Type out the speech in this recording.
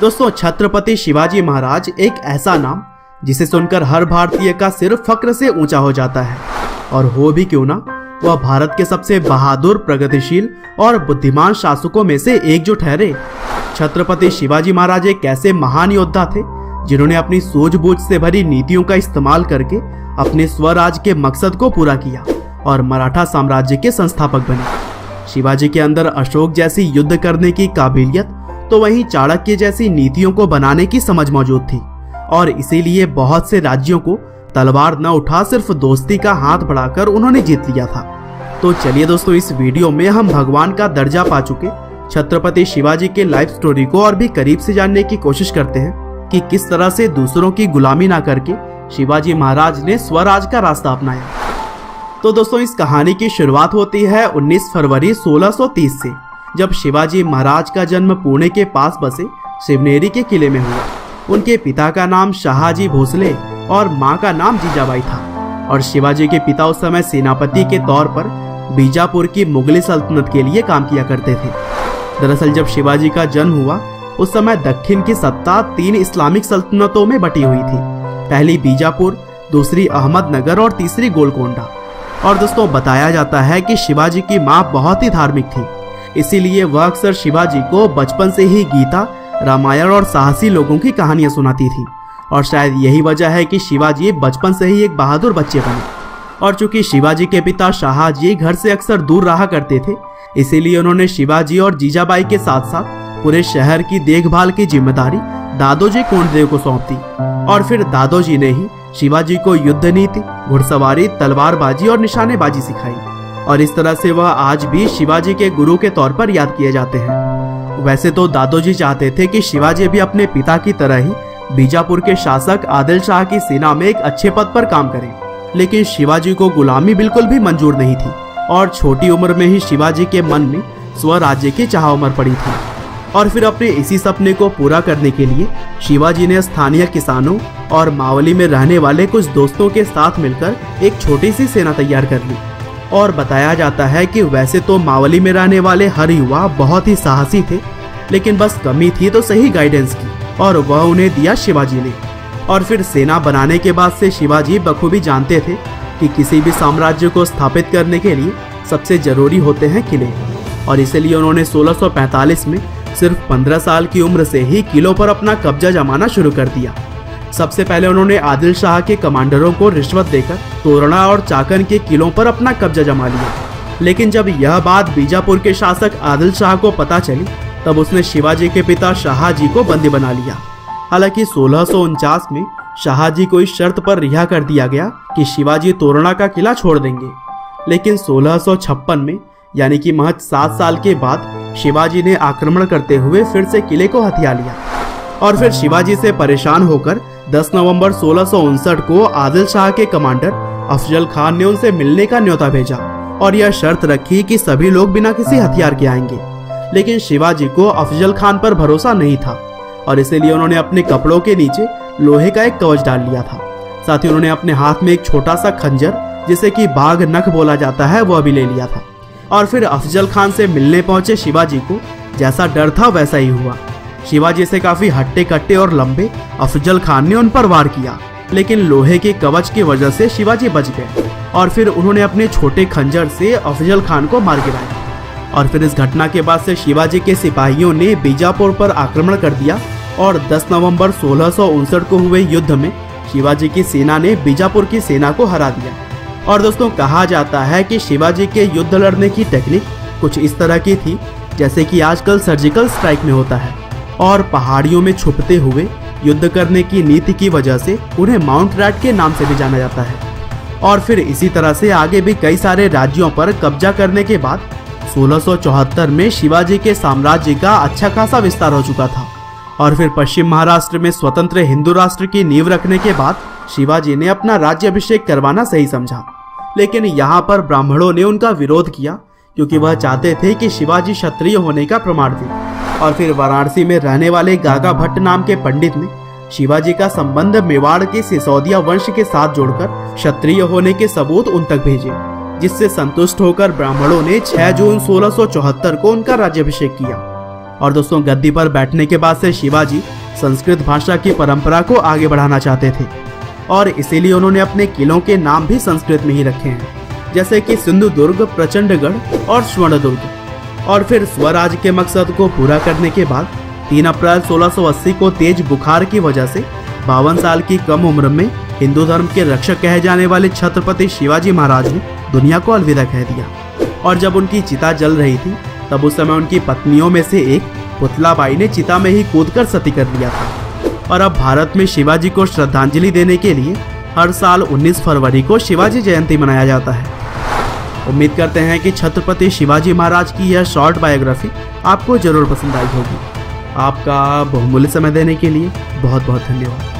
दोस्तों, छत्रपति शिवाजी महाराज एक ऐसा नाम जिसे सुनकर हर भारतीय का सिर फक्र से ऊंचा हो जाता है। और हो भी क्यों ना, वह भारत के सबसे बहादुर, प्रगतिशील और बुद्धिमान शासकों में से एक जो ठहरे। छत्रपति शिवाजी महाराज एक ऐसे महान योद्धा थे जिन्होंने अपनी सूझबूझ से भरी नीतियों का इस्तेमाल करके अपने स्वराज के मकसद को पूरा किया और मराठा साम्राज्य के संस्थापक बने। शिवाजी के अंदर अशोक जैसी युद्ध करने की काबिलियत तो वहीं चाणक्य जैसी नीतियों को बनाने की समझ मौजूद थी और इसीलिए बहुत से राज्यों को तलवार न उठा सिर्फ दोस्ती का हाथ बढ़ाकर उन्होंने जीत लिया था। तो चलिए दोस्तों, इस वीडियो में हम भगवान का दर्जा पा चुके छत्रपति शिवाजी के लाइफ स्टोरी को और भी करीब से जानने की कोशिश करते हैं कि किस तरह से दूसरों की गुलामी ना करके शिवाजी महाराज ने स्वराज का रास्ता अपनाया। तो दोस्तों, इस कहानी की शुरुआत होती है 19 फरवरी 1630 से, जब शिवाजी महाराज का जन्म पुणे के पास बसे शिवनेरी के किले में हुआ। उनके पिता का नाम शाहजी भोसले और मां का नाम जीजाबाई था और शिवाजी के पिता उस समय सेनापति के तौर पर बीजापुर की मुगली सल्तनत के लिए काम किया करते थे। दरअसल जब शिवाजी का जन्म हुआ उस समय दक्षिण की सत्ता 3 इस्लामिक सल्तनतों में बटी हुई थी। पहली बीजापुर, दूसरी अहमदनगर और तीसरी गोलकोंडा। और दोस्तों, बताया जाता है कि शिवाजी की मां बहुत ही धार्मिक थी, इसीलिए वह अक्सर शिवाजी को बचपन से ही गीता, रामायण और साहसी लोगों की कहानियां सुनाती थी। और शायद यही वजह है कि शिवाजी बचपन से ही एक बहादुर बच्चे बने। और चूंकि शिवाजी के पिता शाहजी घर से अक्सर दूर रहा करते थे, इसीलिए उन्होंने शिवाजी और जीजाबाई के साथ साथ पूरे शहर की देखभाल की जिम्मेदारी दादोजी कोंडदेव को सौंप दी। और फिर दादोजी ने ही शिवाजी को युद्ध नीति, घुड़सवारी, तलवारबाजी और निशानेबाजी सिखाई। और इस तरह से वह आज भी शिवाजी के गुरु के तौर पर याद किए जाते हैं। वैसे तो दादोजी चाहते थे कि शिवाजी भी अपने पिता की तरह ही बीजापुर के शासक आदिल शाह की सेना में एक अच्छे पद पर काम करें, लेकिन शिवाजी को गुलामी बिल्कुल भी मंजूर नहीं थी और छोटी उम्र में ही शिवाजी के मन में स्वराज्य की चाह उमड़ पड़ी थी। और फिर अपने इसी सपने को पूरा करने के लिए शिवाजी ने स्थानीय किसानों और मावली में रहने वाले कुछ दोस्तों के साथ मिलकर एक छोटी सी सेना तैयार कर ली। और बताया जाता है कि वैसे तो मावली में रहने वाले हर युवा बहुत ही साहसी थे, लेकिन बस कमी थी तो सही गाइडेंस की, और वह उन्हें दिया शिवाजी ने। और फिर सेना बनाने के बाद से शिवाजी बखूबी जानते थे कि किसी भी साम्राज्य को स्थापित करने के लिए सबसे जरूरी होते हैं किले। और इसलिए उन्होंने 1645 में सिर्फ 15 साल की उम्र से ही किलों पर अपना कब्जा जमाना शुरू कर दिया। सबसे पहले उन्होंने आदिल शाह के कमांडरों को रिश्वत देकर तोरणा और चाकन के किलों पर अपना कब्जा जमा लिया। लेकिन जब यह बात बीजापुर के शासक आदिल शाह को पता चली, तब उसने शिवाजी के पिता शाहजी को बंदी बना लिया। हालांकि 1649 में शाहजी को इस शर्त पर रिहा कर दिया गया कि शिवाजी तोरणा का किला छोड़ देंगे। लेकिन 1656 में, यानी कि महज 7 साल के बाद, शिवाजी ने आक्रमण करते हुए फिर से किले को हथिया लिया। और फिर शिवाजी से परेशान होकर 10 नवंबर 1659 को आदिल शाह के कमांडर अफजल खान ने उनसे मिलने का न्योता भेजा और यह शर्त रखी कि सभी लोग बिना किसी हथियार के आएंगे। लेकिन शिवाजी को अफजल खान पर भरोसा नहीं था और इसीलिए उन्होंने अपने कपड़ों के नीचे लोहे का एक कवच डाल लिया था। साथ ही उन्होंने अपने हाथ में एक छोटा सा खंजर, जिसे कि बाघ नख बोला जाता है, वह भी ले लिया था। और फिर अफजल खान से मिलने पहुंचे शिवाजी को जैसा डर था वैसा ही हुआ। शिवाजी से काफी हट्टे कट्टे और लंबे अफजल खान ने उन पर वार किया, लेकिन लोहे के कवच की वजह से शिवाजी बच गए और फिर उन्होंने अपने छोटे खंजर से अफजल खान को मार गिराया। और फिर इस घटना के बाद से शिवाजी के सिपाहियों ने बीजापुर पर आक्रमण कर दिया और 10 नवंबर 1659 को हुए युद्ध में शिवाजी की सेना ने बीजापुर की सेना को हरा दिया। और दोस्तों, कहा जाता है कि शिवाजी के युद्ध लड़ने की टेक्निक कुछ इस तरह की थी जैसे कि आजकल सर्जिकल स्ट्राइक में होता है, और पहाड़ियों में छुपते हुए युद्ध करने की नीति की वजह से उन्हें माउंट रैट के नाम से भी जाना जाता है। और फिर इसी तरह से आगे भी कई सारे राज्यों पर कब्जा करने के बाद 1674 में शिवाजी के साम्राज्य का अच्छा खासा विस्तार हो चुका था। और फिर पश्चिम महाराष्ट्र में स्वतंत्र हिंदू राष्ट्र की नींव रखने के बाद शिवाजी ने अपना राज्याभिषेक करवाना सही समझा। लेकिन यहाँ पर ब्राह्मणों ने उनका विरोध किया क्योंकि वह चाहते थे कि शिवाजी क्षत्रिय होने का प्रमाण दे। और फिर वाराणसी में रहने वाले गागा भट्ट नाम के पंडित ने शिवाजी का संबंध मेवाड़ के सिसोदिया वंश के साथ जोड़कर क्षत्रिय होने के सबूत उन तक भेजे, जिससे संतुष्ट होकर ब्राह्मणों ने 6 जून 1674 को उनका राज्याभिषेक किया। और दोस्तों, गद्दी पर बैठने के बाद से शिवाजी संस्कृत भाषा की परंपरा को आगे बढ़ाना चाहते थे और इसीलिए उन्होंने अपने किलों के नाम भी संस्कृत में ही रखे हैं, जैसे कि सिंधुदुर्ग, प्रचंडगढ़ और स्वर्णदुर्ग। और फिर स्वराज के मकसद को पूरा करने के बाद 3 अप्रैल 1680 को तेज बुखार की वजह से 52 साल की कम उम्र में हिंदू धर्म के रक्षक कहे जाने वाले छत्रपति शिवाजी महाराज ने दुनिया को अलविदा कह दिया। और जब उनकी चिता जल रही थी तब उस समय उनकी पत्नियों में से एक पुतलाबाई ने चिता में ही कूदकर सती कर लिया था। और अब भारत में शिवाजी को श्रद्धांजलि देने के लिए हर साल 19 फरवरी को शिवाजी जयंती मनाया जाता है। उम्मीद करते हैं कि छत्रपति शिवाजी महाराज की यह शॉर्ट बायोग्राफी आपको जरूर पसंद आई होगी। आपका बहुमूल्य समय देने के लिए बहुत बहुत धन्यवाद।